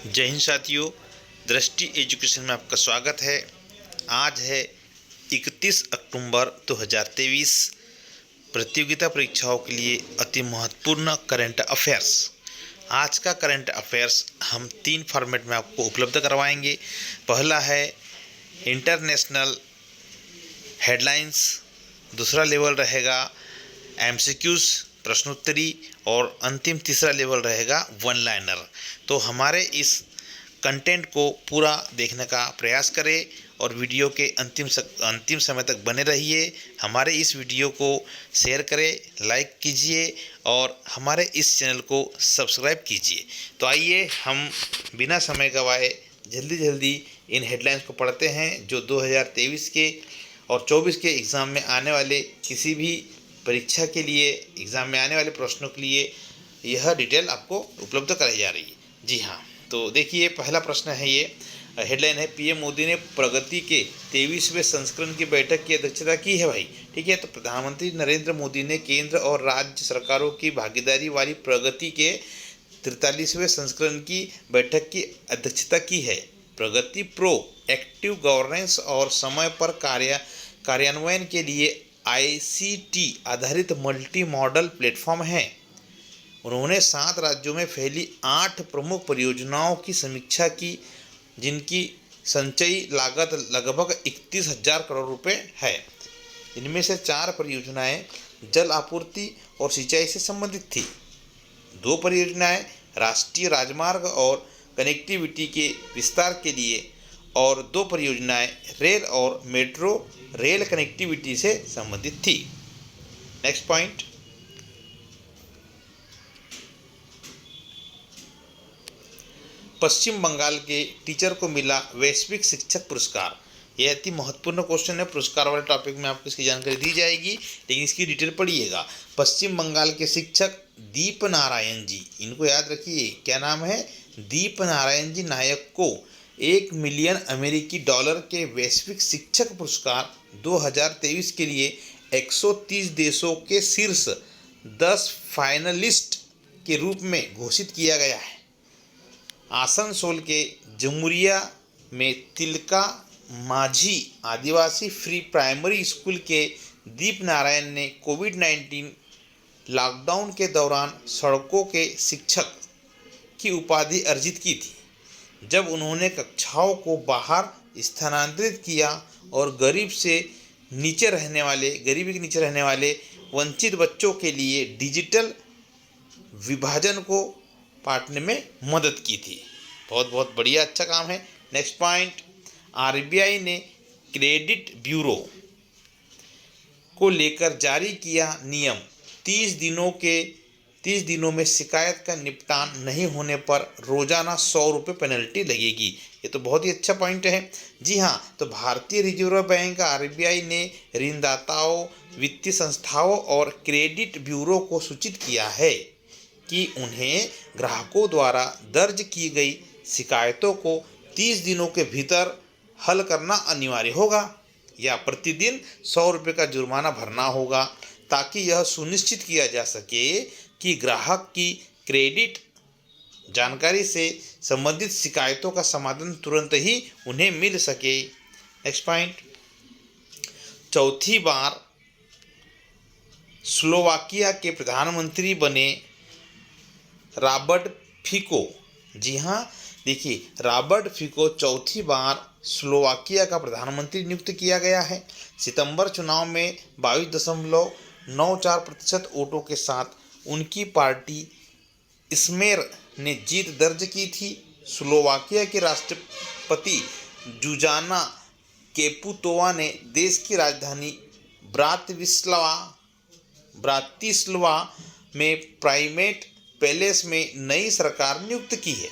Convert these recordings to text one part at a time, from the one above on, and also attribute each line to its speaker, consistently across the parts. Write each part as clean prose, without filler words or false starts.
Speaker 1: जय हिंद साथियों, दृष्टि एजुकेशन में आपका स्वागत है। आज है 31 अक्टूबर 2023। प्रतियोगिता परीक्षाओं के लिए अति महत्वपूर्ण करंट अफेयर्स। आज का करंट अफेयर्स हम 3 फॉर्मेट में आपको उपलब्ध करवाएंगे। पहला है इंटरनेशनल हेडलाइंस, दूसरा लेवल रहेगा एमसीक्यूज प्रश्नोत्तरी और अंतिम तीसरा लेवल रहेगा वन लाइनर। तो हमारे इस कंटेंट को पूरा देखने का प्रयास करें और वीडियो के अंतिम समय तक बने रहिए। हमारे इस वीडियो को शेयर करें, लाइक कीजिए और हमारे इस चैनल को सब्सक्राइब कीजिए। तो आइए हम बिना समय गवाए जल्दी इन हेडलाइंस को पढ़ते हैं जो 2023 के और 24 के एग्ज़ाम में आने वाले किसी भी परीक्षा के लिए, एग्ज़ाम में आने वाले प्रश्नों के लिए यह डिटेल आपको उपलब्ध कराई जा रही है। जी हाँ, तो देखिए पहला प्रश्न है, ये हेडलाइन है, पीएम मोदी ने प्रगति के 23वें संस्करण की बैठक की अध्यक्षता की है भाई। ठीक है, तो प्रधानमंत्री नरेंद्र मोदी ने केंद्र और राज्य सरकारों की भागीदारी वाली प्रगति के 43वें संस्करण की बैठक की अध्यक्षता की है। प्रगति प्रो एक्टिव गवर्नेंस और समय पर कार्यान्वयन के लिए आईसीटी आधारित मल्टी मॉडल प्लेटफॉर्म है। उन्होंने 7 राज्यों में फैली 8 प्रमुख परियोजनाओं की समीक्षा की, जिनकी संचयी लागत लगभग 31,000 करोड़ रुपए है। इनमें से 4 परियोजनाएं जल आपूर्ति और सिंचाई से संबंधित थी, 2 परियोजनाएं राष्ट्रीय राजमार्ग और कनेक्टिविटी के विस्तार के लिए और 2 परियोजनाएं रेल और मेट्रो रेल कनेक्टिविटी से संबंधित थी। नेक्स्ट पॉइंट, पश्चिम बंगाल के टीचर को मिला वैश्विक शिक्षक पुरस्कार। यह अति महत्वपूर्ण क्वेश्चन है। पुरस्कार वाले टॉपिक में आपको इसकी जानकारी दी जाएगी, लेकिन इसकी डिटेल पढ़िएगा। पश्चिम बंगाल के शिक्षक दीप नारायण जी, इनको याद रखिए, क्या नाम है, दीप नारायण जी नायक को $1 मिलियन अमेरिकी के वैश्विक शिक्षक पुरस्कार 2023 के लिए 130 देशों के शीर्ष 10 फाइनलिस्ट के रूप में घोषित किया गया है। आसनसोल के जमुरिया में तिलका माझी आदिवासी फ्री प्राइमरी स्कूल के दीप नारायण ने कोविड-19 लॉकडाउन के दौरान सड़कों के शिक्षक की उपाधि अर्जित की थी, जब उन्होंने कक्षाओं को बाहर स्थानांतरित किया और गरीबी के नीचे रहने वाले वंचित बच्चों के लिए डिजिटल विभाजन को पाटने में मदद की थी। बहुत बढ़िया, अच्छा काम है। नेक्स्ट पॉइंट, आरबीआई ने क्रेडिट ब्यूरो को लेकर जारी किया नियम, 30 दिनों में शिकायत का निपटान नहीं होने पर रोजाना 100 रुपये पेनल्टी लगेगी। ये तो बहुत ही अच्छा पॉइंट है। जी हाँ, तो भारतीय रिजर्व बैंक आरबीआई ने ऋणदाताओं, वित्तीय संस्थाओं और क्रेडिट ब्यूरो को सूचित किया है कि उन्हें ग्राहकों द्वारा दर्ज की गई शिकायतों को 30 दिनों के भीतर हल करना अनिवार्य होगा या प्रतिदिन 100 रुपये का जुर्माना भरना होगा, ताकि यह सुनिश्चित किया जा सके कि ग्राहक की क्रेडिट जानकारी से संबंधित शिकायतों का समाधान तुरंत ही उन्हें मिल सके। नेक्स्ट पॉइंट, चौथी बार स्लोवाकिया के प्रधानमंत्री बने रॉबर्ट फिको। जी हाँ, देखिए रॉबर्ट फिको चौथी बार स्लोवाकिया का प्रधानमंत्री नियुक्त किया गया है। सितंबर चुनाव में 22.94% वोटों के साथ उनकी पार्टी स्मेर ने जीत दर्ज की थी। स्लोवाकिया के राष्ट्रपति जुजाना केपुतोवा ने देश की राजधानी ब्रातिस्लावा में प्राइमेट पैलेस में नई सरकार नियुक्त की है।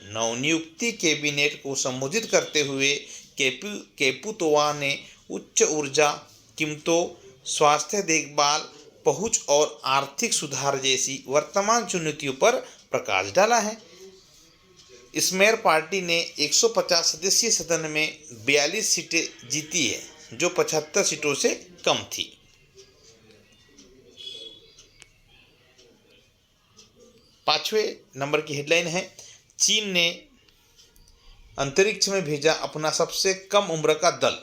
Speaker 1: नवनियुक्ति कैबिनेट को संबोधित करते हुए केपुतोवा ने उच्च ऊर्जा कीमतों, स्वास्थ्य देखभाल, पहुंच और आर्थिक सुधार जैसी वर्तमान चुनौतियों पर प्रकाश डाला है। स्मेर पार्टी ने 150 सदस्यीय सदन में 42 सीटें जीती है, जो 75 सीटों से कम थी। 5वें नंबर की हेडलाइन है, चीन ने अंतरिक्ष में भेजा अपना सबसे कम उम्र का दल।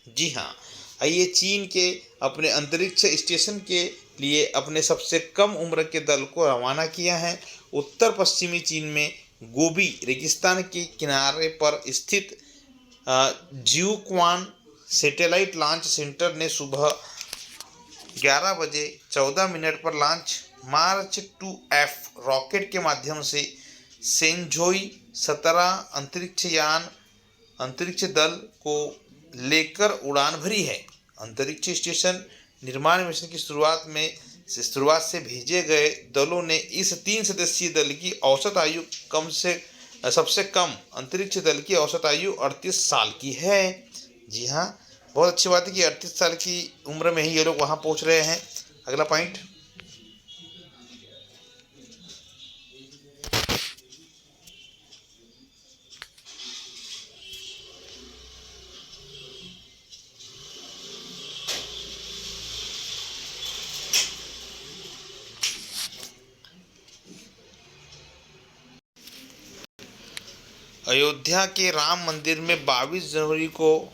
Speaker 1: जी हाँ, आइए चीन के अपने अंतरिक्ष स्टेशन के लिए अपने सबसे कम उम्र के दल को रवाना किया है। उत्तर पश्चिमी चीन में गोबी रेगिस्तान के किनारे पर स्थित जियुक्वान सैटेलाइट लॉन्च सेंटर ने सुबह 11 बजे 14 मिनट पर लॉन्च मार्च 2F रॉकेट के माध्यम से सेंझोई 17 अंतरिक्ष दल को लेकर उड़ान भरी है। अंतरिक्ष स्टेशन निर्माण मिशन की शुरुआत से भेजे गए दलों ने इस 3 सदस्यीय दल की औसत आयु सबसे कम अंतरिक्ष दल की औसत आयु 38 साल की है। जी हाँ, बहुत अच्छी बात है कि 38 साल की उम्र में ही ये लोग वहाँ पहुँच रहे हैं। अगला पॉइंट, अयोध्या के राम मंदिर में 22 जनवरी को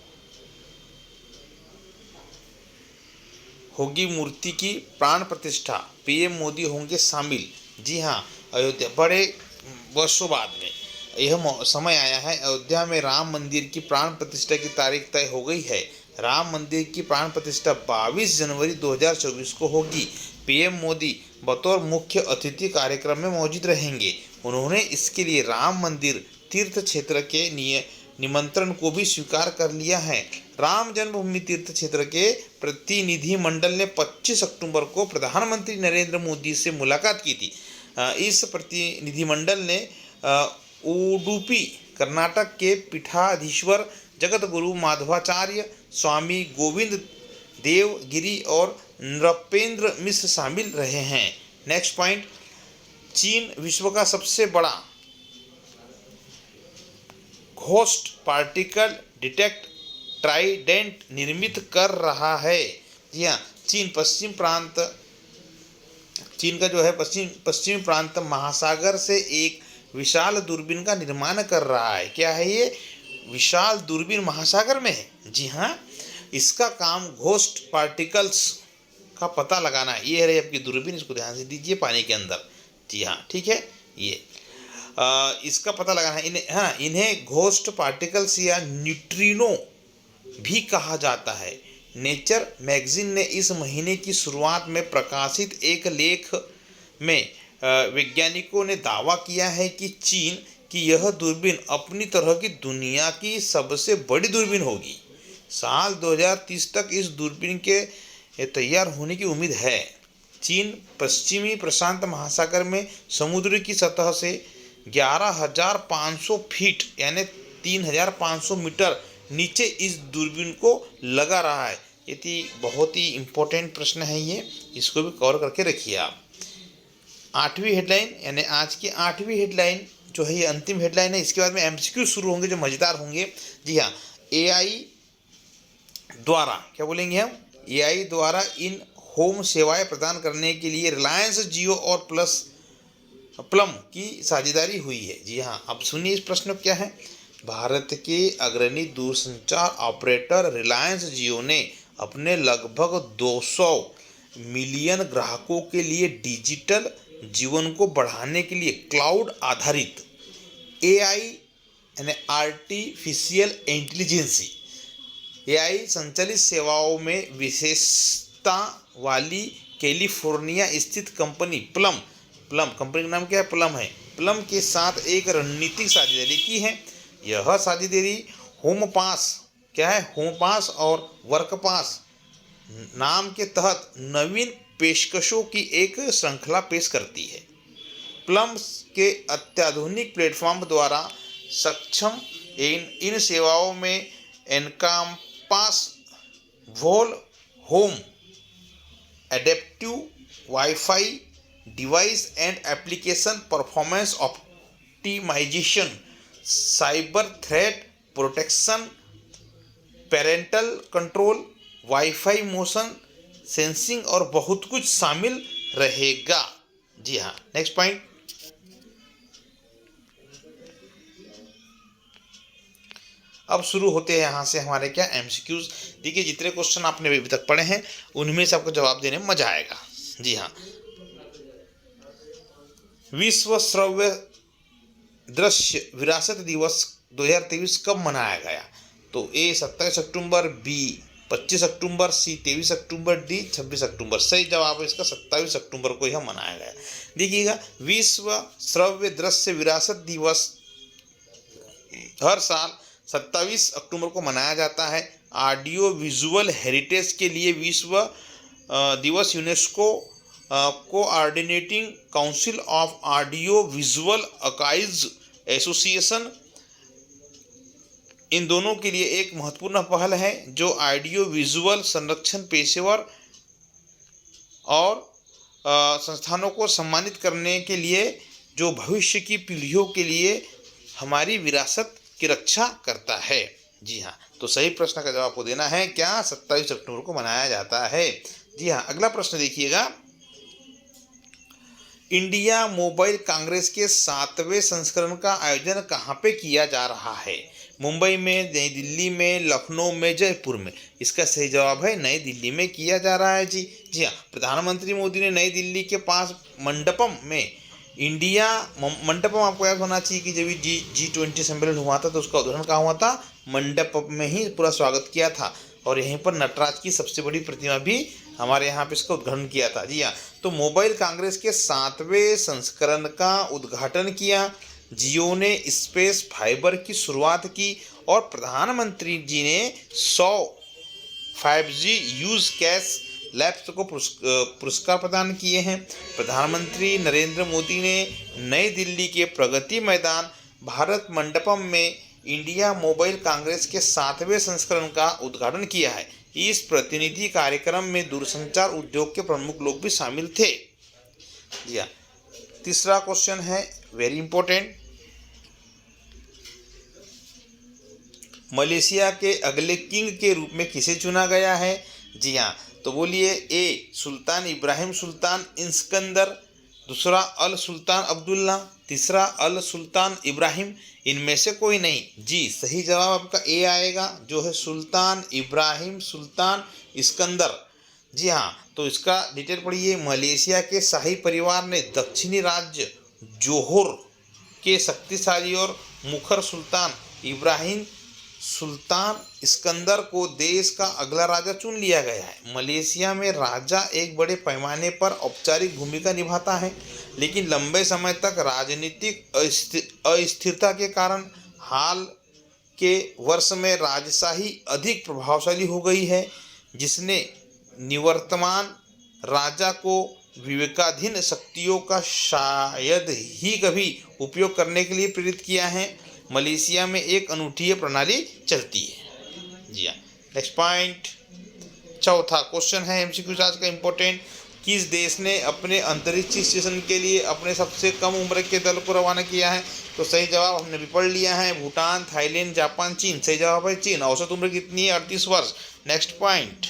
Speaker 1: होगी मूर्ति की प्राण प्रतिष्ठा, पीएम मोदी होंगे शामिल। जी हाँ, अयोध्या बड़े वर्षों बाद में यह समय आया है। अयोध्या में राम मंदिर की प्राण प्रतिष्ठा की तारीख तय हो गई है। राम मंदिर की प्राण प्रतिष्ठा 22 जनवरी 2024 को होगी। पीएम मोदी बतौर मुख्य अतिथि कार्यक्रम में मौजूद रहेंगे। उन्होंने इसके लिए राम मंदिर तीर्थ क्षेत्र के निमंत्रण को भी स्वीकार कर लिया है। राम जन्मभूमि तीर्थ क्षेत्र के प्रतिनिधि मंडल ने 25 अक्टूबर को प्रधानमंत्री नरेंद्र मोदी से मुलाकात की थी। इस प्रतिनिधिमंडल ने उडुपी कर्नाटक के पीठाधीश्वर जगत गुरु माधवाचार्य, स्वामी गोविंद देव गिरी और नृपेंद्र मिश्र शामिल रहे हैं। नेक्स्ट पॉइंट, चीन विश्व का सबसे बड़ा घोस्ट पार्टिकल डिटेक्ट ट्राइडेंट निर्मित कर रहा है। जी हाँ, चीन का जो है पश्चिमी प्रांत महासागर से एक विशाल दूरबीन का निर्माण कर रहा है। क्या है ये? विशाल दूरबीन महासागर में है। जी हाँ, इसका काम घोस्ट पार्टिकल्स का पता लगाना है। ये है आपकी दूरबीन, इसको ध्यान से दीजिए, पानी के अंदर। जी हाँ, ठीक है, ये इसका पता लगाना है। इन्हें घोस्ट पार्टिकल्स या न्यूट्रिनो भी कहा जाता है। नेचर मैगजीन ने इस महीने की शुरुआत में प्रकाशित एक लेख में वैज्ञानिकों ने दावा किया है कि चीन की यह दूरबीन अपनी तरह की दुनिया की सबसे बड़ी दूरबीन होगी। साल 2030 तक इस दूरबीन के तैयार होने की उम्मीद है। चीन पश्चिमी प्रशांत महासागर में समुद्र की सतह से 11,500 फीट यानी 3,500 मीटर नीचे इस दूरबीन को लगा रहा है। ये बहुत ही इम्पोर्टेंट प्रश्न है, ये इसको भी कवर करके रखिए आप। 8वीं हेडलाइन यानी आज की 8वीं हेडलाइन जो है ये अंतिम हेडलाइन है। इसके बाद में एमसीक्यू शुरू होंगे जो मज़ेदार होंगे। जी हाँ, एआई द्वारा क्या बोलेंगे हम? एआई द्वारा इन होम सेवाएं प्रदान करने के लिए रिलायंस जियो और प्लम की साझेदारी हुई है। जी हाँ, अब सुनिए इस प्रश्न क्या है। भारत के अग्रणी दूरसंचार ऑपरेटर रिलायंस जियो ने अपने लगभग 200 मिलियन ग्राहकों के लिए डिजिटल जीवन को बढ़ाने के लिए क्लाउड आधारित एआई यानी आर्टिफिशियल इंटेलिजेंसी एआई संचालित सेवाओं में विशेषता वाली कैलिफोर्निया स्थित कंपनी प्लम कंपनी का नाम क्या है? प्लम है। प्लम के साथ एक रणनीतिक साझेदारी की है। यह साझेदारी होम पास क्या है? होम पास और वर्क पास नाम के तहत नवीन पेशकशों की एक श्रृंखला पेश करती है। प्लम के अत्याधुनिक प्लेटफॉर्म द्वारा सक्षम इन सेवाओं में encompass whole home, adaptive WiFi device and application performance optimisation, cyber threat protection, parental control, WiFi motion sensing और बहुत कुछ शामिल रहेगा। जी हाँ, नेक्स्ट पॉइंट, अब शुरू होते हैं यहाँ से हमारे क्या एमसीक्यूज। देखिए जितने क्वेश्चन आपने अभी तक पढ़े हैं उनमें से आपको जवाब देने में मजा आएगा। जी हाँ, विश्व श्रव्य दृश्य विरासत दिवस 2023 कब मनाया गया? तो ए 27 अक्टूबर, बी 25 अक्टूबर, सी 23 अक्टूबर, डी 26 अक्टूबर। सही जवाब है इसका 27 अक्टूबर को यह मनाया गया। देखिएगा, विश्व श्रव्य दृश्य विरासत दिवस हर साल 27 अक्टूबर को मनाया जाता है। ऑडियो विजुअल हेरिटेज के लिए विश्व दिवस UNESCO coordinating council of audio visual archives association, इन दोनों के लिए एक महत्वपूर्ण पहल है जो ऑडियो विजुअल संरक्षण पेशेवर और संस्थानों को सम्मानित करने के लिए जो भविष्य की पीढ़ियों के लिए हमारी विरासत की रक्षा करता है। जी हाँ, तो सही प्रश्न का जवाब आपको देना है क्या? 27 अक्टूबर को मनाया जाता है। जी हाँ, अगला प्रश्न देखिएगा, इंडिया मोबाइल कांग्रेस के 7वें संस्करण का आयोजन कहाँ पे किया जा रहा है? मुंबई में, नई दिल्ली में, लखनऊ में, जयपुर में। इसका सही जवाब है नई दिल्ली में किया जा रहा है। जी हाँ, प्रधानमंत्री मोदी ने नई दिल्ली के पास मंडपम में इंडिया मंडपम, आपको याद होना चाहिए कि जब G20 सम्मेलन हुआ था तो उसका उद्घाटन कहाँ हुआ था? मंडपम में ही पूरा स्वागत किया था। और यहीं पर नटराज की सबसे बड़ी प्रतिमा भी हमारे यहाँ पे इसका उद्घाटन किया था। जी हाँ, तो मोबाइल कांग्रेस के 7वें संस्करण का उद्घाटन किया। जियो ने स्पेस फाइबर की शुरुआत की और प्रधानमंत्री जी ने 100 5G यूज कैश लैब्स को पुरस्कार प्रदान किए हैं। प्रधानमंत्री नरेंद्र मोदी ने नई दिल्ली के प्रगति मैदान भारत मंडपम में इंडिया मोबाइल कांग्रेस के 7वें संस्करण का उद्घाटन किया है। इस प्रतिनिधि कार्यक्रम में दूरसंचार उद्योग के प्रमुख लोग भी शामिल थे। जी हाँ, तीसरा क्वेश्चन है वेरी इंपॉर्टेंट, मलेशिया के अगले किंग के रूप में किसे चुना गया है? जी हाँ, तो बोलिए, ए सुल्तान इब्राहिम सुल्तान इस्कंदर, दूसरा अल सुल्तान अब्दुल्ला, तीसरा अल सुल्तान इब्राहिम, इनमें से कोई नहीं। जी, सही जवाब आपका ए आएगा जो है सुल्तान इब्राहिम सुल्तान इस्कंदर। जी हाँ, तो इसका डिटेल पढ़िए, मलेशिया के शाही परिवार ने दक्षिणी राज्य जोहोर के शक्तिशाली और मुखर सुल्तान इब्राहिम सुल्तान इस्कंदर को देश का अगला राजा चुन लिया गया है। मलेशिया में राजा एक बड़े पैमाने पर औपचारिक भूमिका निभाता है, लेकिन लंबे समय तक राजनीतिक अस्थिरता के कारण हाल के वर्ष में राजशाही अधिक प्रभावशाली हो गई है, जिसने निवर्तमान राजा को विवेकाधीन शक्तियों का शायद ही कभी उपयोग करने के लिए प्रेरित किया है। मलेशिया में एक अनूठी प्रणाली चलती है। जी हाँ, नेक्स्ट पॉइंट, चौथा क्वेश्चन है एमसीक्यू आज का इंपॉर्टेंट, किस देश ने अपने अंतरिक्ष स्टेशन के लिए अपने सबसे कम उम्र के दल को रवाना किया है? तो सही जवाब हमने भी पढ़ लिया है, भूटान, थाईलैंड, जापान, चीन। सही जवाब है चीन। औसत उम्र कितनी है? 38 वर्ष। नेक्स्ट पॉइंट,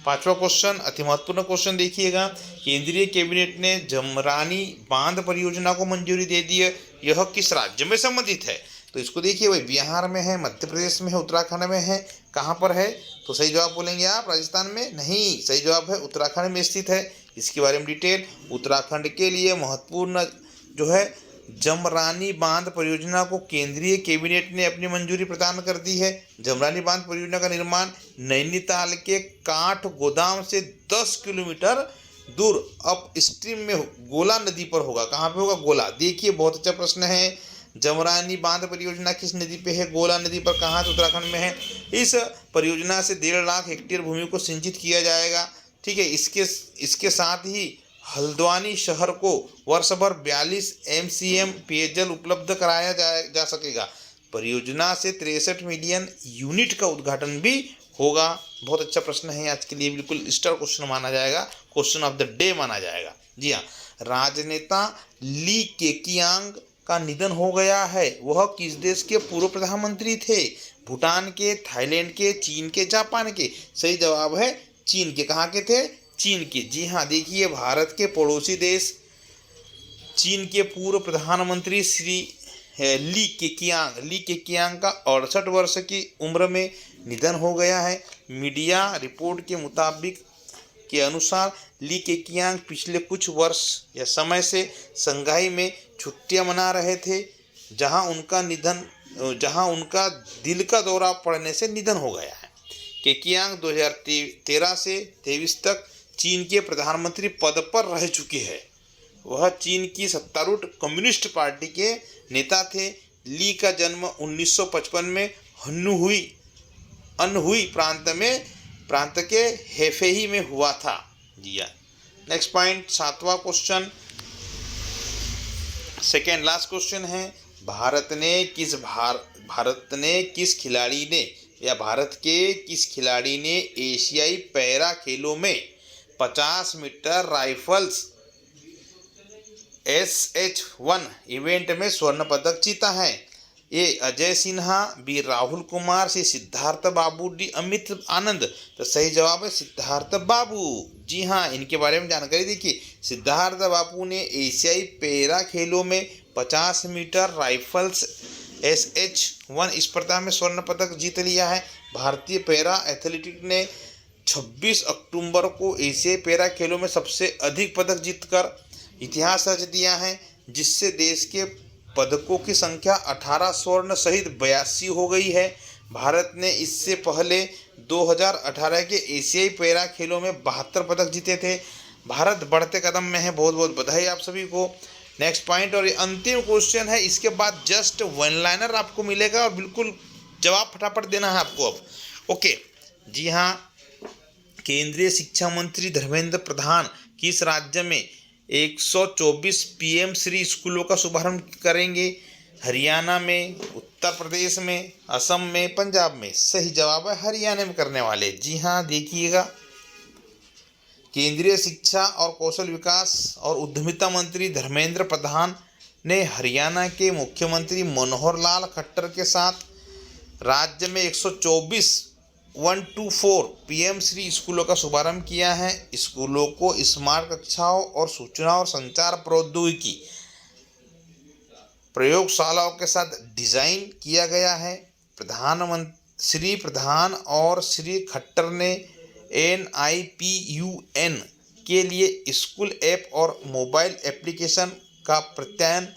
Speaker 1: पांचवा क्वेश्चन अति महत्वपूर्ण क्वेश्चन देखिएगा, केंद्रीय कैबिनेट ने जमरानी बांध परियोजना को मंजूरी दे दी है, यह किस राज्य में संबंधित है? तो इसको देखिए, वही बिहार में है, मध्य प्रदेश में है, उत्तराखंड में है, कहाँ पर है? तो सही जवाब बोलेंगे आप राजस्थान में? नहीं, सही जवाब है उत्तराखंड में स्थित है। इसके बारे में डिटेल, उत्तराखंड के लिए महत्वपूर्ण जो है जमरानी बांध परियोजना को केंद्रीय कैबिनेट ने अपनी मंजूरी प्रदान कर दी है। जमरानी बांध परियोजना का निर्माण नैनीताल के काठ गोदाम से 10 किलोमीटर दूर अप स्ट्रीम में गोला नदी पर होगा। कहाँ पे होगा? गोला। देखिए, बहुत अच्छा प्रश्न है, जमरानी बांध परियोजना किस नदी पे है? गोला नदी पर। कहाँ? तो उत्तराखंड में है। इस परियोजना से 1.5 लाख हेक्टेयर भूमि को सिंचित किया जाएगा। ठीक है, इसके साथ ही हल्द्वानी शहर को वर्ष भर 42 MCM पेयजल उपलब्ध कराया जा सकेगा। परियोजना से 63 मिलियन यूनिट का उद्घाटन भी होगा। बहुत अच्छा प्रश्न है आज के लिए, बिल्कुल स्टार क्वेश्चन माना जाएगा, क्वेश्चन ऑफ द डे माना जाएगा। जी हाँ, राजनेता ली केकियांग का निधन हो गया है। वह किस देश के पूर्व प्रधानमंत्री थे? भूटान के, थाईलैंड के, चीन के, जापान के। सही जवाब है चीन के। कहाँ के थे? चीन के। जी हाँ, देखिए, भारत के पड़ोसी देश चीन के पूर्व प्रधानमंत्री श्री है ली केकियांग का 68 वर्ष की उम्र में निधन हो गया है। मीडिया रिपोर्ट के अनुसार ली केकियांग पिछले कुछ वर्ष या समय से शंघाई में छुट्टियां मना रहे थे, जहां उनका दिल का दौरा पड़ने से निधन हो गया है। केकियांग 2013 से 23 तक चीन के प्रधानमंत्री पद पर रह चुके हैं। वह चीन की सत्तारूढ़ कम्युनिस्ट पार्टी के नेता थे। ली का जन्म 1955 में अनहुई प्रांत के हेफेही में हुआ था। जी हाँ। नेक्स्ट पॉइंट, 7वां क्वेश्चन, सेकेंड लास्ट क्वेश्चन है, भारत के किस खिलाड़ी ने एशियाई पैरा खेलों में 50 मीटर राइफल्स SH1 इवेंट में स्वर्ण पदक जीता है? ए अजय सिन्हा, बी राहुल कुमार, सी सिद्धार्थ बाबू, डी अमित आनंद। तो सही जवाब है सिद्धार्थ बाबू। जी हाँ, इनके बारे में जानकारी देखिए। सिद्धार्थ बाबू ने एशियाई पैरा खेलों में 50 मीटर राइफल्स SH1 स्पर्धा में स्वर्ण पदक जीत लिया है। भारतीय पैरा एथलेटिक ने 26 अक्टूबर को एशियाई पैरा खेलों में सबसे अधिक पदक जीतकर इतिहास रच दिया है, जिससे देश के पदकों की संख्या 18 स्वर्ण सहित 82 हो गई है। भारत ने इससे पहले 2018 के एशियाई पैरा खेलों में 72 पदक जीते थे। भारत बढ़ते कदम में है। बहुत बहुत बधाई आप सभी को। नेक्स्ट पॉइंट और ये अंतिम क्वेश्चन है, इसके बाद जस्ट वन लाइनर आपको मिलेगा और बिल्कुल जवाब फटाफट देना है आपको अब। ओके, जी हाँ, केंद्रीय शिक्षा मंत्री धर्मेंद्र प्रधान किस राज्य में 124 PM श्री स्कूलों का शुभारंभ करेंगे? हरियाणा में, उत्तर प्रदेश में, असम में, पंजाब में। सही जवाब है हरियाणा में करने वाले। जी हाँ, देखिएगा, केंद्रीय शिक्षा और कौशल विकास और उद्यमिता मंत्री धर्मेंद्र प्रधान ने हरियाणा के मुख्यमंत्री मनोहर लाल खट्टर के साथ राज्य में 124 PM श्री स्कूलों का शुभारंभ किया है। स्कूलों को स्मार्ट कक्षाओं और सूचना और संचार प्रौद्योगिकी प्रयोगशालाओं के साथ डिजाइन किया गया है। श्री प्रधान और श्री खट्टर ने NIPUN के लिए स्कूल ऐप और मोबाइल एप्लीकेशन का प्रत्ययन,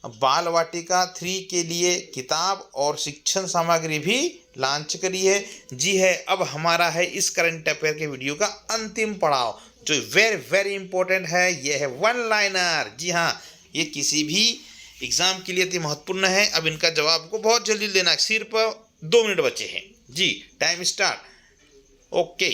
Speaker 1: बाल वाटिका 3 के लिए किताब और शिक्षण सामग्री भी लॉन्च करी है। जी है, अब हमारा है इस करंट अफेयर के वीडियो का अंतिम पड़ाव, जो वेरी वेरी इंपॉर्टेंट है। यह है वन लाइनर। जी हाँ, ये किसी भी एग्जाम के लिए अति महत्वपूर्ण है। अब इनका जवाब को बहुत जल्दी देना है, सिर्फ 2 मिनट बचे हैं। जी, टाइम स्टार्ट। ओके,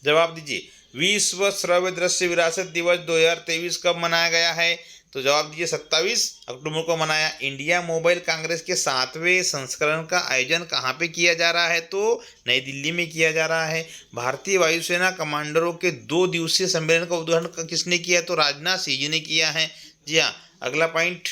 Speaker 1: जवाब दीजिए। विश्व श्रव्य दृश्य विरासत दिवस 2023 कब मनाया गया है? तो जवाब दीजिए 27 अक्टूबर को मनाया। इंडिया मोबाइल कांग्रेस के 7वें संस्करण का आयोजन कहाँ पे किया जा रहा है? तो नई दिल्ली में किया जा रहा है। भारतीय वायुसेना कमांडरों के 2 दिवसीय सम्मेलन का उद्घाटन किसने किया? तो राजनाथ सिंह जी ने किया है। जी हाँ, अगला पॉइंट,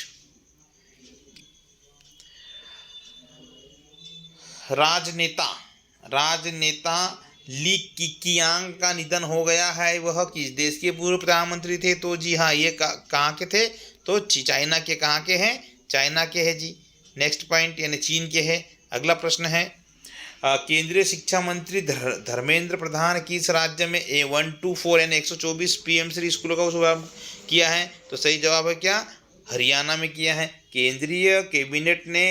Speaker 1: राजनेता ली केकियांग का निधन हो गया है। वह किस देश के पूर्व प्रधानमंत्री थे? तो जी हाँ, ये कहाँ के थे? तो चाइना के। कहाँ के हैं? चाइना के हैं जी। नेक्स्ट पॉइंट, यानी चीन के हैं। अगला प्रश्न है, केंद्रीय शिक्षा मंत्री धर्मेंद्र प्रधान किस राज्य में 124 यानी 124 PM श्री स्कूलों का शुभारंभ किया है? तो सही जवाब है क्या? हरियाणा में किया है। केंद्रीय कैबिनेट ने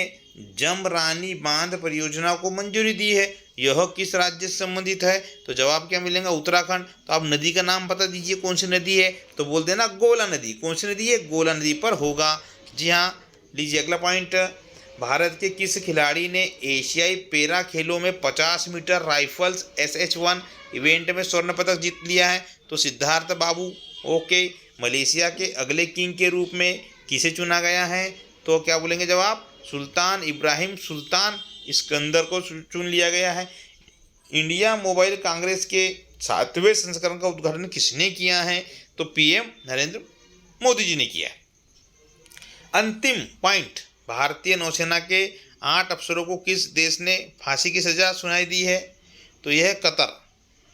Speaker 1: जमरानी बांध परियोजना को मंजूरी दी है। यह किस राज्य से संबंधित है? तो जवाब क्या मिलेगा? उत्तराखंड। तो आप नदी का नाम बता दीजिए, कौन सी नदी है? तो बोल देना गोला नदी। कौन सी नदी है? गोला नदी पर होगा। जी हाँ, लीजिए अगला पॉइंट, भारत के किस खिलाड़ी ने एशियाई पैरा खेलों में 50 मीटर राइफल्स SH1 इवेंट में स्वर्ण पदक जीत लिया है? तो सिद्धार्थ बाबू। ओके, मलेशिया के अगले किंग के रूप में किसे चुना गया है? तो क्या बोलेंगे जवाब? सुल्तान इब्राहिम सुल्तान सिकंदर को चुन लिया गया है। इंडिया मोबाइल कांग्रेस के 7वें संस्करण का उद्घाटन किसने किया है? तो PM नरेंद्र मोदी जी ने किया है। अंतिम पॉइंट, भारतीय नौसेना के 8 अफसरों को किस देश ने फांसी की सजा सुनाई दी है? तो यह है कतर।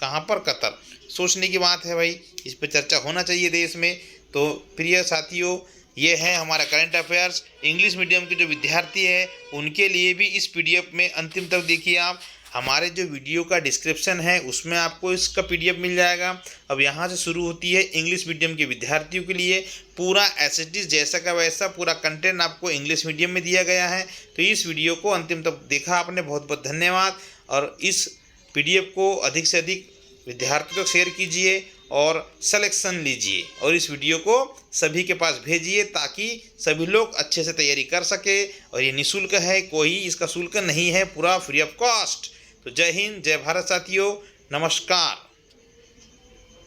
Speaker 1: कहाँ पर? कतर। सोचने की बात है भाई, इस पर चर्चा होना चाहिए देश में। तो प्रिय साथियों, ये है हमारा करंट अफेयर्स। इंग्लिश मीडियम के जो विद्यार्थी हैं उनके लिए भी इस पीडीएफ में अंतिम तक देखिए आप। हमारे जो वीडियो का डिस्क्रिप्शन है उसमें आपको इसका पीडीएफ मिल जाएगा। अब यहाँ से शुरू होती है इंग्लिश मीडियम के विद्यार्थियों के लिए पूरा एज इट इज जैसा का वैसा पूरा कंटेंट आपको इंग्लिश मीडियम में दिया गया है। तो इस वीडियो को अंतिम तक देखा आपने, बहुत बहुत धन्यवाद। और इस पीडीएफ को अधिक से अधिक विद्यार्थियों तक शेयर कीजिए और सिलेक्शन लीजिए और इस वीडियो को सभी के पास भेजिए ताकि सभी लोग अच्छे से तैयारी कर सके। और ये निःशुल्क है, कोई इसका शुल्क नहीं है, पूरा फ्री ऑफ कॉस्ट। तो जय हिंद, जय भारत साथियों, नमस्कार।